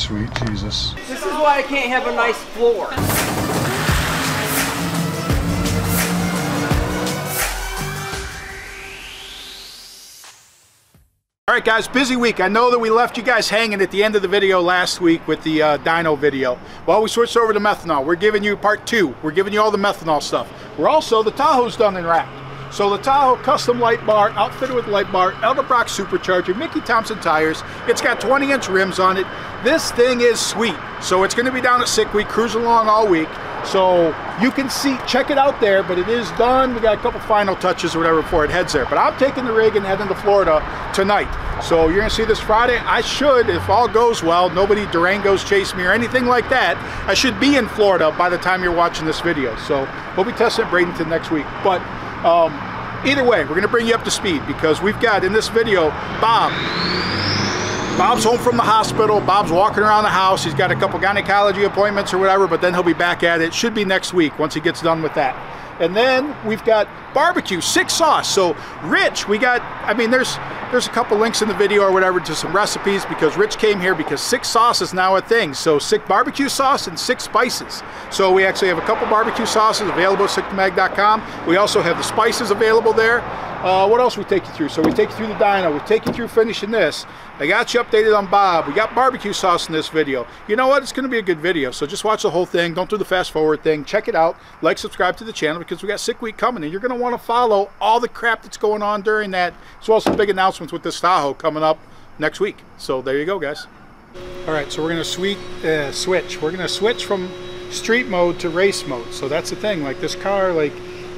sweet Jesus. This is why I can't have a nice floor. All right, guys, busy week. I know that we left you guys hanging at the end of the video last week with the dyno video. Well, we switched over to methanol. We're giving you part 2. We're giving you all the methanol stuff. We're also, the Tahoe's done and wrapped. So the Tahoe custom light bar, outfitted with light bar, Edelbrock supercharger, Mickey Thompson tires. It's got 20-inch rims on it. This thing is sweet. So it's going to be down at Sick Week, cruising along all week. So you can see, check it out there, but it is done. We got a couple final touches or whatever before it heads there. But I'm taking the rig and heading to Florida tonight. So you're gonna see this Friday. I should, if all goes well, nobody Durangos chase me or anything like that, I should be in Florida by the time you're watching this video. So we'll be testing at Bradenton next week. But either way, we're gonna bring you up to speed because we've got in this video, Bob's home from the hospital. Bob's walking around the house. He's got a couple gynecology appointments or whatever, but then he'll be back at it. Should be next week once he gets done with that. And then we've got barbecue, Sick sauce. So Rich, we got, I mean, there's a couple links in the video or whatever to some recipes because Rich came here because Sick sauce is now a thing. So Sick barbecue sauce and Sick spices. So we actually have a couple barbecue sauces available at sickmag.com. We also have the spices available there. What else we take you through? So we take you through the dyno, we take you through finishing this. I got you updated on Bob. We got barbecue sauce in this video. You know what? It's going to be a good video. So just watch the whole thing. Don't do the fast forward thing. Check it out. Like, subscribe to the channel because we got Sick Week coming and you're going to want to follow all the crap that's going on during that, as well as some big announcements with this Tahoe coming up next week. So there you go, guys. All right, so we're going to switch. We're going to switch from street mode to race mode. So that's the thing. Like this car, like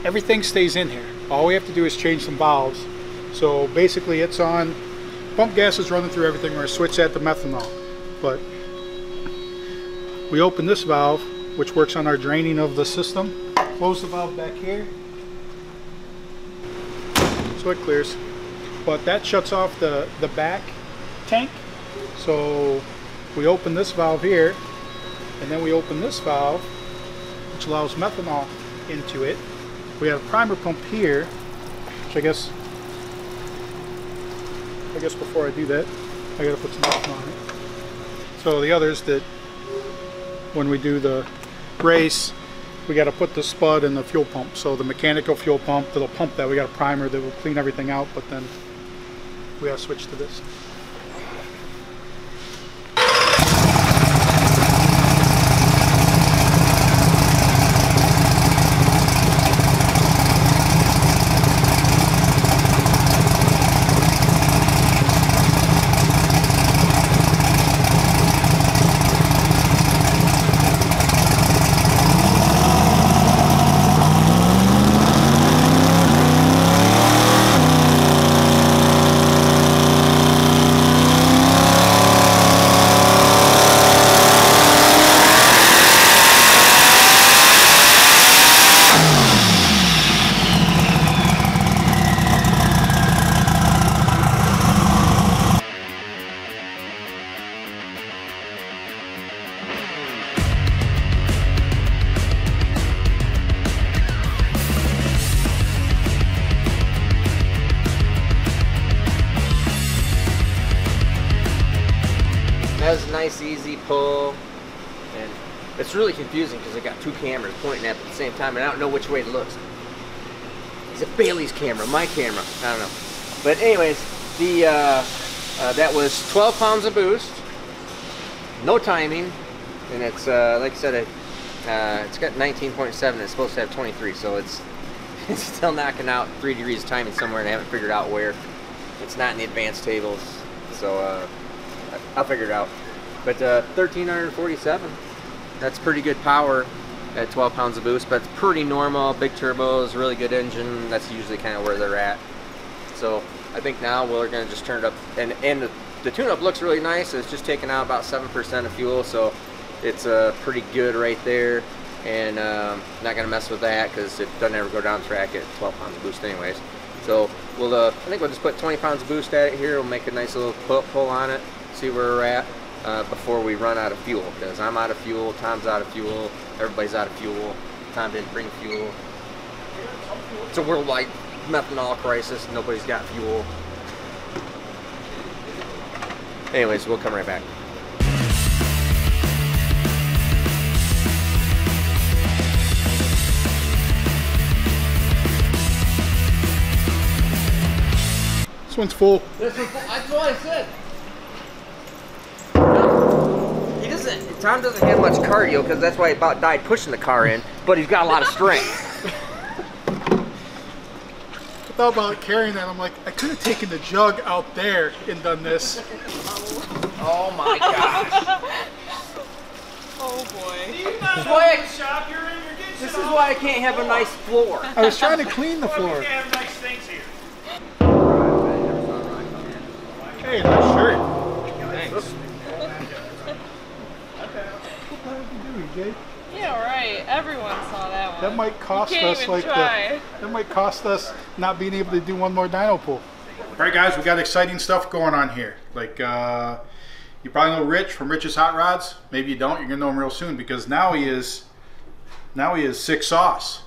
everything stays in here. All we have to do is change some valves. So basically it's on, pump gas is running through everything. We're going to switch that to methanol. But we open this valve, which works on our draining of the system. Close the valve back here. So it clears. But that shuts off the back tank. So we open this valve here, and then we open this valve, which allows methanol into it. We have a primer pump here, which I guess before I do that, I gotta put some methanol on it. So the others that when we do the race, we gotta put the spud in the fuel pump. So the mechanical fuel pump that'll pump that, we got a primer that will clean everything out, but then we gotta switch to this. Has a nice easy pull, and it's really confusing because I got two cameras pointing at the same time and I don't know which way it looks. Is it Bailey's camera, my camera? I don't know. But anyways, the that was 12 pounds of boost, no timing, and it's like I said, it's got 19.7. It's supposed to have 23, so it's still knocking out 3 degrees of timing somewhere, and I haven't figured out where. It's not in the advanced tables, so I'll figure it out. But 1347, that's pretty good power at 12 pounds of boost, but it's pretty normal. Big turbos, really good engine. That's usually kind of where they're at. So I think now we're going to just turn it up, and the tune-up looks really nice. It's just taking out about 7% of fuel, so it's pretty good right there. And not going to mess with that because it doesn't ever go down track at 12 pounds of boost anyways. So we'll I think we'll just put 20 pounds of boost at it here. We'll make a nice little pull on it, see where we're at before we run out of fuel, because I'm out of fuel, Tom's out of fuel, everybody's out of fuel. Tom didn't bring fuel. It's a worldwide methanol crisis. Nobody's got fuel. Anyways, we'll come right back. one's full. That's what I said. He doesn't. Tom doesn't have much cardio because that's why he about died pushing the car in. But he's got a lot of strength. I thought about carrying that. I'm like, I could have taken the jug out there and done this. Oh my gosh. Oh boy. This is why I can't have a nice floor. I was trying to clean the floor. have nice things here. Hey, nice shirt. Thanks. What the heck you doing, Jay? Yeah, right. Everyone saw that one. That might cost You can't us even like try. that might cost us not being able to do one more dyno pull. All right, guys, we got exciting stuff going on here. Like you probably know Rich from Rich's Hot Rods. Maybe you don't. You're gonna know him real soon because now he is sick sauce,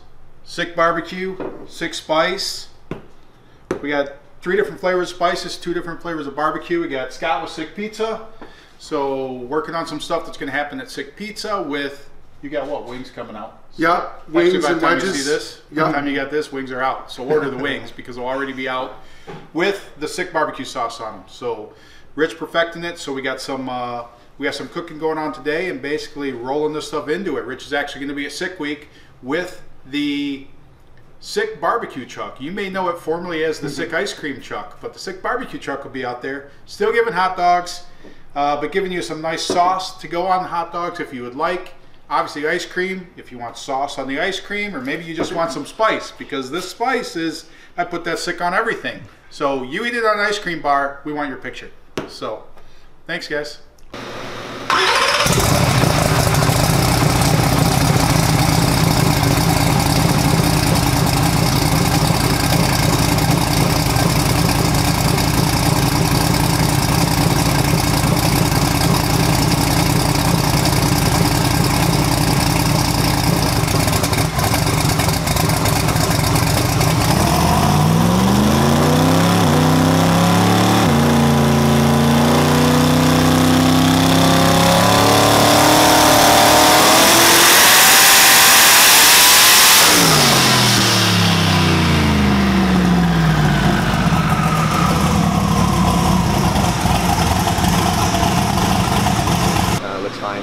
sick barbecue, sick spice. We got 3 different flavors of spices, 2 different flavors of barbecue. We got Scott with sick pizza. So working on some stuff that's gonna happen at sick pizza with. You got what, wings coming out? Yeah, wings and wedges. You see this, by the time you got this, wings are out. So order the wings because they'll already be out with the sick barbecue sauce on them. So Rich perfecting it. So we got some cooking going on today and basically rolling this stuff into it. Rich is actually going to be at Sick Week with the Sick Barbecue Truck. You may know it formerly as the Sick Ice Cream Truck, but the Sick Barbecue Truck will be out there, still giving hot dogs, but giving you some nice sauce to go on the hot dogs if you would like. Obviously ice cream, if you want sauce on the ice cream, or maybe you just want some spice, because this spice is, I put that sick on everything. So you eat it on an ice cream bar, we want your picture. So, thanks guys.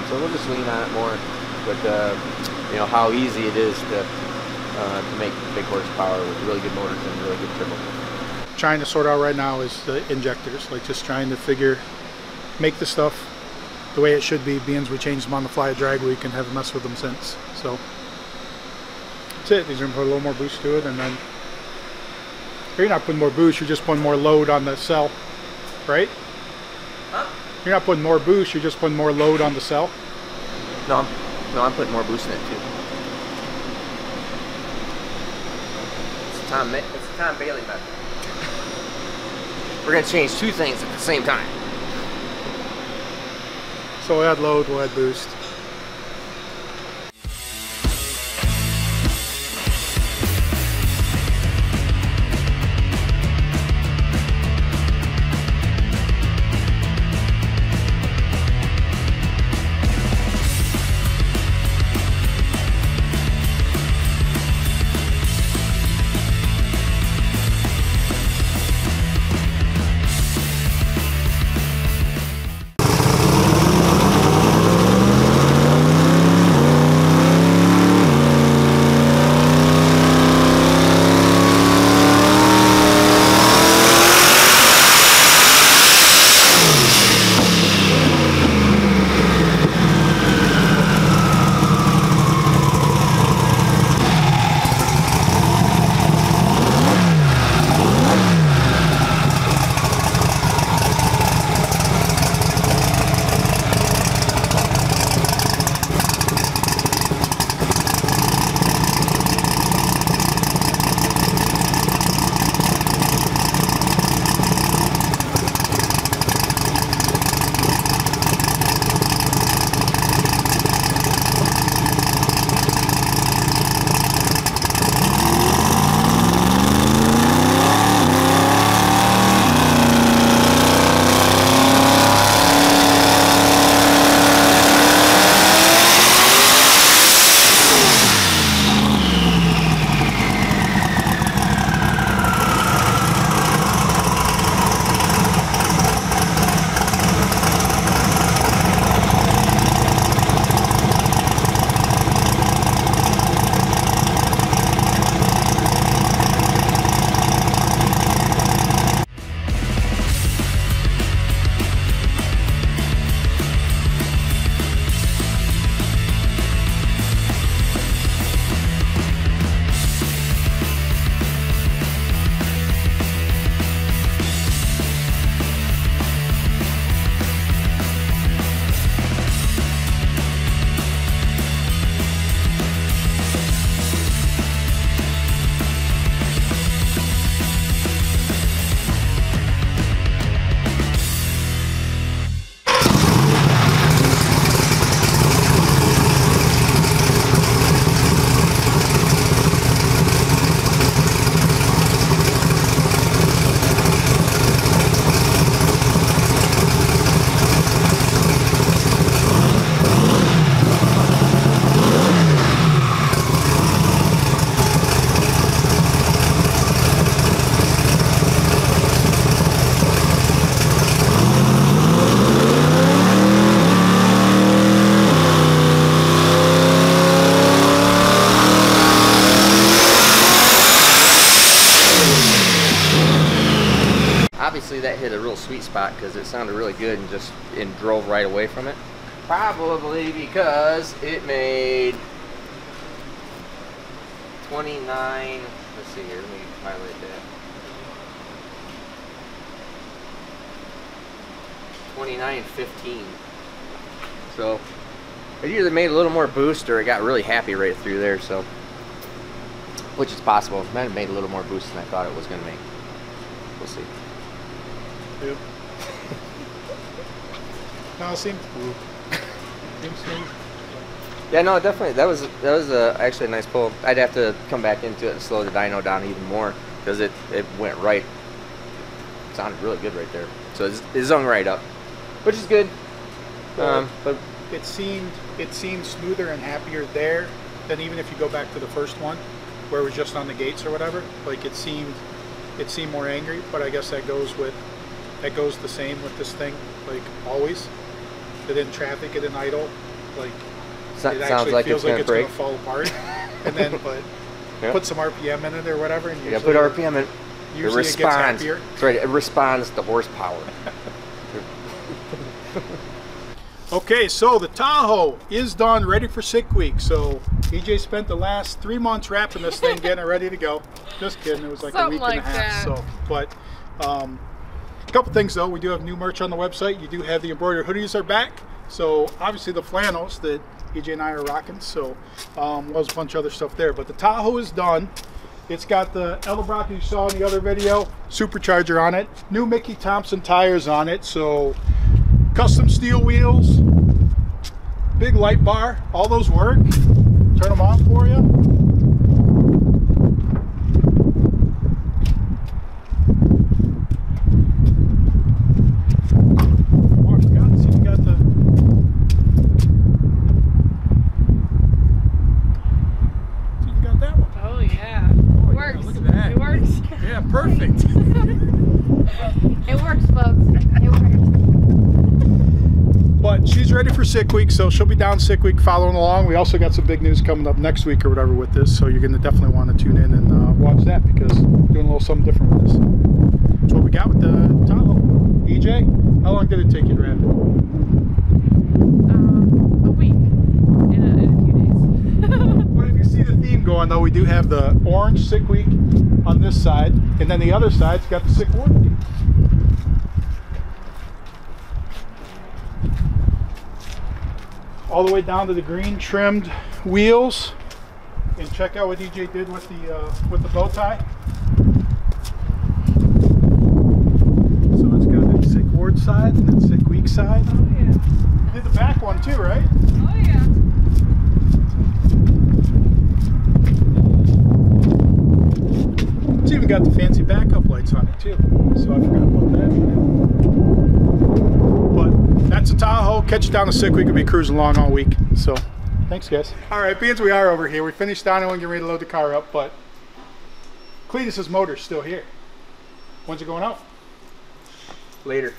So we'll just lean on it more with you know how easy it is to make big horsepower with really good motors and really good turbo. Trying to sort out right now is the injectors, like just trying to make the stuff the way it should be, being we changed them on the fly at drag week and haven't messed with them since. So that's it. These are gonna put a little more boost to it, and then you're not putting more boost, you're just putting more load on the cell, right? Huh? You're not putting more boost, you're just putting more load on the cell. No, I'm putting more boost in it too. It's the Tom Bailey method. We're gonna change 2 things at the same time. So we'll add load, we'll add boost. obviously that hit a real sweet spot because it sounded really good and drove right away from it. Probably because it made 29. Let's see here. Let me highlight that. 29.15. So it either made a little more boost or it got really happy right through there. So, which is possible. It might have made a little more boost than I thought it was going to make. We'll see. Yep. No, it seems smooth. Yeah, no, definitely. That was actually a nice pull. I'd have to come back into it and slow the dyno down even more because it went right. It sounded really good right there. So it zung right up, which is good. But it seemed smoother and happier there than even if you go back to the first one, where it was just on the gates or whatever. Like it seemed more angry. But I guess that goes the same with this thing. Like always, it in traffic, it in idle, like. It actually feels like it's going to fall apart, and then put some RPM in it or whatever. And put RPM in. Usually it responds. It gets happier. That's right. It responds to horsepower. Okay, so the Tahoe is done, ready for sick week. So EJ spent the last 3 months wrapping this thing, getting it ready to go. Just kidding. It was like something a week and a half. that. So, but a couple things though. We do have new merch on the website. You do have the embroidered hoodies are back. So obviously the flannels that EJ and I are rocking, so there's a bunch of other stuff there. But the Tahoe is done. It's got the Elebrock you saw in the other video, supercharger on it, new Mickey Thompson tires on it, so custom steel wheels, big light bar, all those work. Turn them on for you. Perfect. It works, folks. It works. But she's ready for sick week, so she'll be down sick week following along. We also got some big news coming up next week or whatever with this, so you're going to definitely want to tune in and watch that because we're doing a little something different with this. That's what we got with the Tahoe. EJ, how long did it take you to wrap it? A week. In a few days. But if you see the theme going, though, we do have the orange sick week on this side, and then the other side's got the sick ward theme. All the way down to the green trimmed wheels, and check out what DJ did with the bow tie. So it's got the sick ward side and then sick week side. Oh yeah. You did the back one too, right? Oh yeah. It's even got the fancy backup lights on it too, so I forgot about that. But that's a Tahoe. Catch it down to sick week. We'll be cruising along all week. So thanks, guys. All right, being as we are over here, we finished dyno and getting ready to load the car up, but Cletus's motor's still here. When's it going out? Later.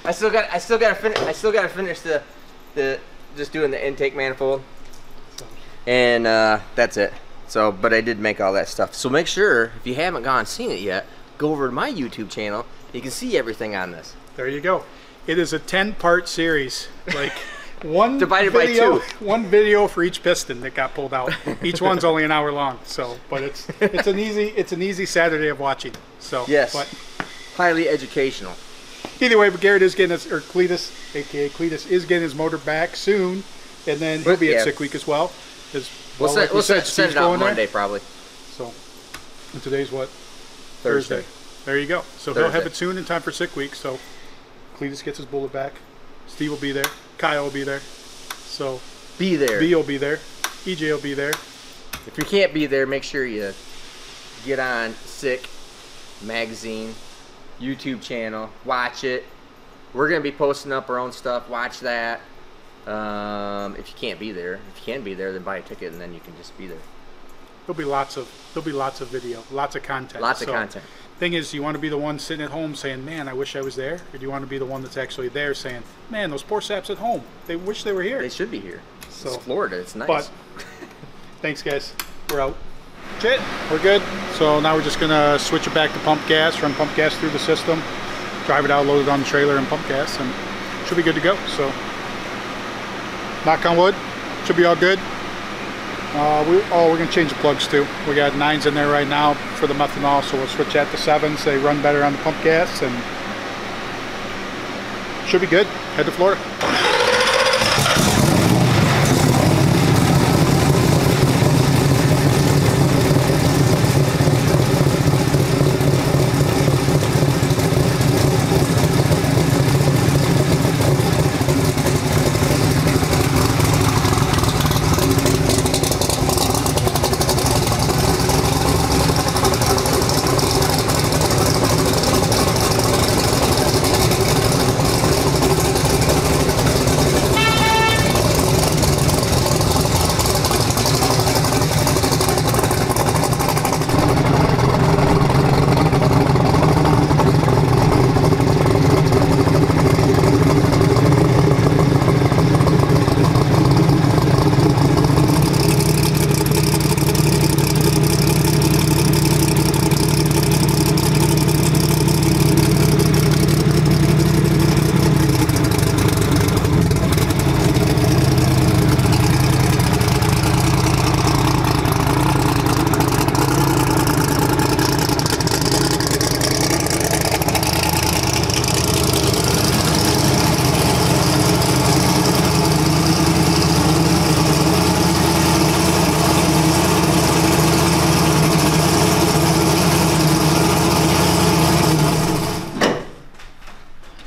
I still got to finish the just doing the intake manifold, and that's it. So, but I did make all that stuff. So make sure, if you haven't gone and seen it yet, go over to my YouTube channel. You can see everything on this. There you go. It is a 10-part series. Like one divided video, by 2. One video for each piston that got pulled out. Each one's only an hour long. So, but it's an easy Saturday of watching. So yes, but highly educational. Either way, but Garrett is getting his, or Cletus, aka Cletus, is getting his motor back soon, and then he'll be at sick week as well. We'll send it out Monday probably. So, and today's what? Thursday. There you go. So he'll have it soon in time for sick week. So Cletus gets his bullet back. Steve will be there. Kyle will be there. So be there. B will be there. EJ will be there. If you can't be there, make sure you get on Sick Magazine YouTube channel. Watch it. We're gonna be posting up our own stuff. Watch that. If you can't be there, if you can be there, then buy a ticket and then you can just be there. There'll be lots of video, lots of content. Lots of content. Thing is, you want to be the one sitting at home saying, "Man, I wish I was there," or do you want to be the one that's actually there saying, "Man, those poor saps at home, they wish they were here." They should be here. So, it's Florida. It's nice. But thanks, guys. We're out. That's it. We're good. So now we're just gonna switch it back to pump gas, run pump gas through the system, drive it out, load it on the trailer, and pump gas, and should be good to go. So, knock on wood, should be all good. We're gonna change the plugs too. We got 9s in there right now for the methanol, so we'll switch that to 7s. They run better on the pump gas, and should be good. Head to Florida.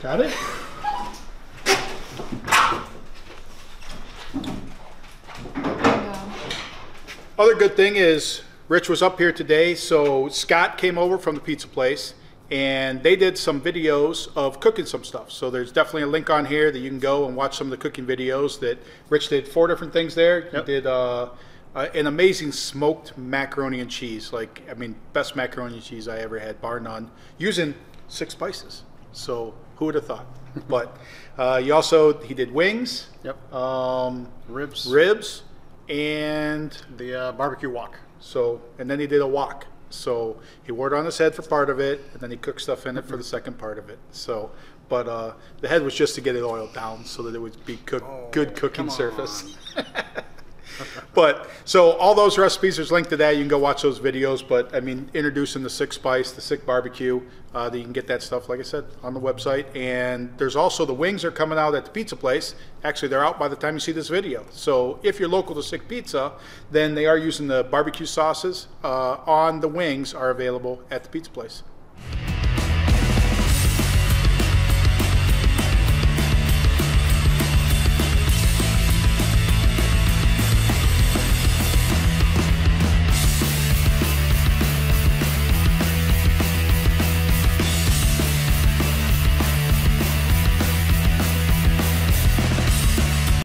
Got it? Other good thing is Rich was up here today, so Scott came over from the pizza place and they did some videos of cooking some stuff. So there's definitely a link on here that you can go and watch some of the cooking videos that Rich did 4 different things there. Yep. He did an amazing smoked macaroni and cheese. Like, I mean, best macaroni and cheese I ever had, bar none, using 6 spices. So who would have thought? But he did wings. Yep. Ribs, and the barbecue wok. So, and then he did a wok. So he wore it on his head for part of it, and then he cooked stuff in it for the second part of it. So, but the head was just to get it oiled down so that it would be good cooking surface. But so all those recipes, there's a link to that. You can go watch those videos. But I mean, introducing the 6 spice, the 6 barbecue, that you can get that stuff, like I said, on the website. And there's also the wings are coming out at the pizza place. Actually, they're out by the time you see this video. So if you're local to Sick Pizza, then they are using the barbecue sauces on the wings are available at the pizza place.